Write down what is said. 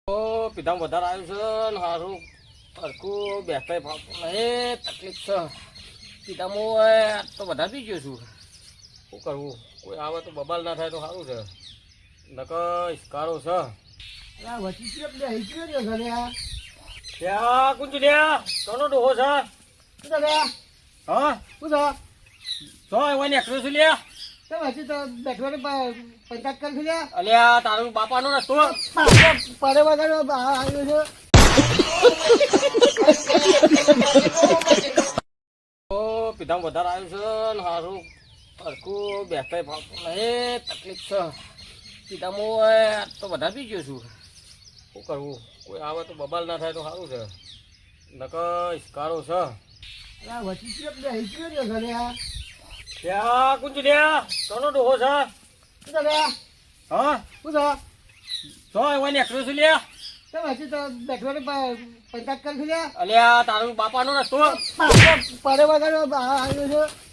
પીધામ વધારે આવ્યું છે ને સારું હરખું બેસતા ફાવતું નહીં, તકલીફ છે. પીધામાં તો વધારે પી ગયો છું. શું કરવું? કોઈ આવે તો બબાલ ના થાય તો સારું છે. નકર ઇસ્કારો છે. ત્યાં કુંજ લ્યા કોનો ડોહો છે? હા શું છે? તો એવાની એક્સપ્રેસ લ્યા પંચાયત કરી લે અલ્યા તારું બાપાનો રસ્તો પડે વગર આવ્યો છે. પીધામ વધારે આવ્યું છે ને સારું હરખું બેસતા ફાવતું નહીં, તકલીફ છે. પીધામાં તો વધારે પી ગયો છું. શું કરવું? કોઈ આવે તો બબાલ ના થાય તો સારું છે. નકર ઇસ્કારો છે. ત્યાં કુંજ લ્યા કોનો ડોહો છે? હા તો એવાની એક્સપ્રેસ લ્યા પંચાયત કરી લે અલ્યા તારું બાપાનો રસ્તો પડે વગર આવ્યો છે.